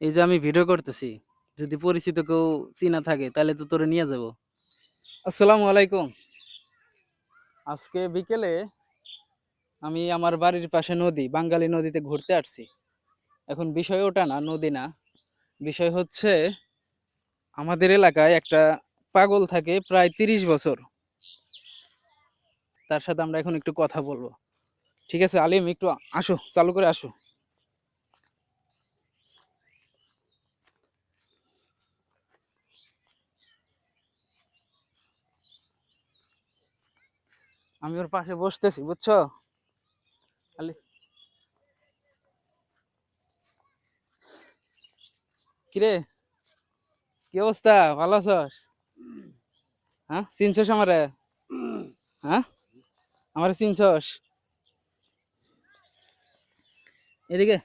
এই যে আমি ভিডিও করতেছি, যদি পরিচিত কেউ চিনা থাকে তাহলে তো তোরে নিয়ে যাব। আসসালামু আলাইকুম। আজকে বিকেলে আমি আমার বাড়ির পাশে নদী, বাঙ্গালী নদীতে ঘুরতে আসছি। এখন বিষয় ওটা না, নদী না, বিষয় হচ্ছে আমাদের এলাকায় একটা পাগল থাকে প্রায় 30 বছর। তার সাথে আমরা এখন একটু কথা বলবো। ঠিক আছে আলিম, একটু আসো, চালু করে আসো। আমি ওর পাশে বসতেছি, বুঝছো আলি? কিরে, কি অবস্থা, ভালো আছস? হ্যাঁ, চিনছস আমারে? হ্যাঁ, আমারে চিনছস? এদিকে,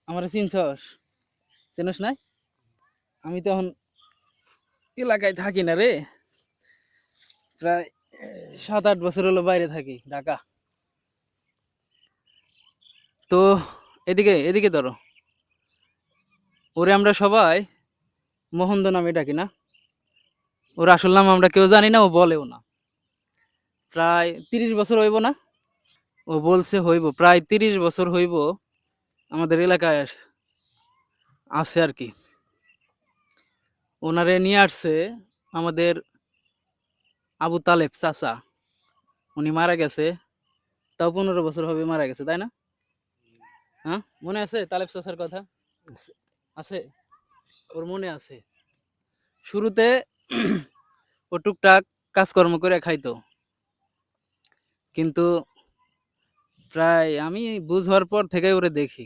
আমারে চিনছস? চিনস নাই? আমি তো এখন এলাকায় থাকি না রে, প্রায় 7-8 বছর হলো বাইরে থাকি, ঢাকা। তো এদিকে এদিকে ধরো, ওরে আমরা সবাই মোহনদ নামে ডাকি না। ওর আসল নাম আমরা কেউ জানি না, ও বলেও না। প্রায় 30 বছর হইব না, ও বলছে হইব, প্রায় 30 বছর হইব আমাদের এলাকায় আছে আর কি। ওনারে নিয়ে আসছে আমাদের আবু তালেব চাচা। উনি মারা গেছে, তাও 15 বছর হবে মারা গেছে, তাই না? হ্যাঁ, মনে আছে তালেব চাচার কথা? আছে, ওর মনে আছে। শুরুতে ও টুকটাক কাজকর্ম করে খাইতো, কিন্তু প্রায় আমি বুঝ হওয়ার পর থেকে ওরে দেখি,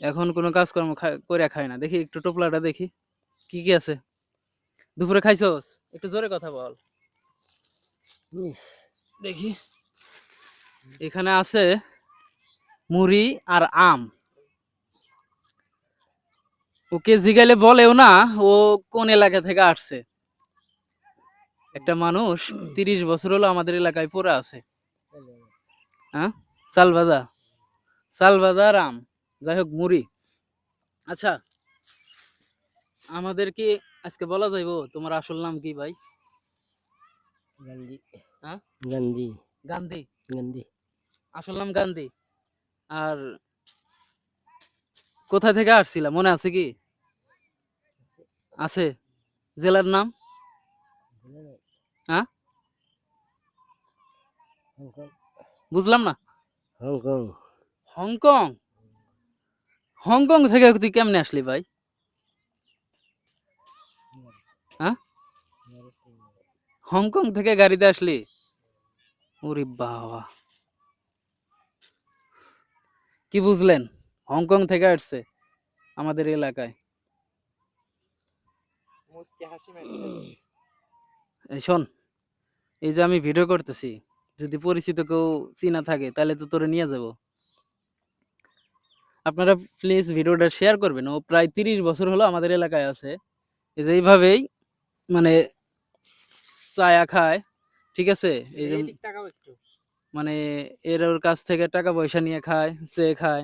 এখন কোনো কাজকর্ম করে খায় না। দেখি একটু টোপলাটা দেখি, কি কি আছে। দুপুরে খাইছস? একটু জোরে কথা বল। দেখি, এখানে আছে মুড়ি আর আম। ওকে জিগাইলে বলেও না ও কোন এলাকা থেকে আসছে। একটা মানুষ 30 বছর হলো আমাদের এলাকায় পড়ে আছে। হ্যাঁ, চাল ভাজা, চাল ভাজা আর আম, যাই হোক মুড়ি। আচ্ছা, আমাদের কি আজকে বলা যাইবো তোমার আসল নাম কি ভাই? গান্ধী। হ্যাঁ, গান্ধী। গান্ধী। গান্ধী। আসল নাম গান্ধী। আর কোথা থেকে আসছিলা মনে আছে কি? আছে? জেলার নাম? হ্যাঁ, হংকং। বুঝলাম না। হংকং। হংকং? হংকং থেকে তুই কেমনে আসলি ভাই? হ্যাঁ, হংকং থেকে গাড়িতে আসলি? ওরে বাবা, কি বুঝলেন? হংকং থেকে আসছে আমাদের এলাকায়। এই শোন, এই যে আমি ভিডিও করতেছি, যদি পরিচিত কেউ চিনা থাকে তাহলে তো তোরে নিয়ে যাব। আপনারা প্লিজ ভিডিওটা শেয়ার করবেন। ও প্রায় 30 বছর হলো আমাদের এলাকায় আছে। এই যে এইভাবেই মানে চায়া খায়, ঠিক আছে? এই যে মানে এর ওর কাছ থেকে টাকা পয়সা নিয়ে খায়, চেয়ে খায়,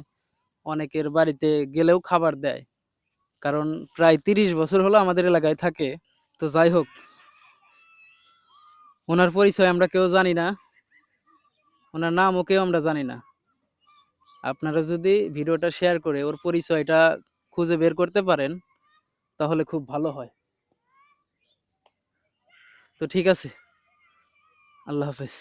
অনেকের বাড়িতে গেলেও খাবার দেয়। কারণ প্রায় 30 বছর হলো আমাদের এলাকায় থাকে। তো যাই হোক, ওনার পরিচয় আমরা কেউ জানি না, ওনার নামও কেউ আমরা জানি না। আপনারা যদি ভিডিওটা শেয়ার করে ওর পরিচয়টা খুঁজে বের করতে পারেন তাহলে খুব ভালো হয়। তো ঠিক আছে, আল্লাহ হাফেজ।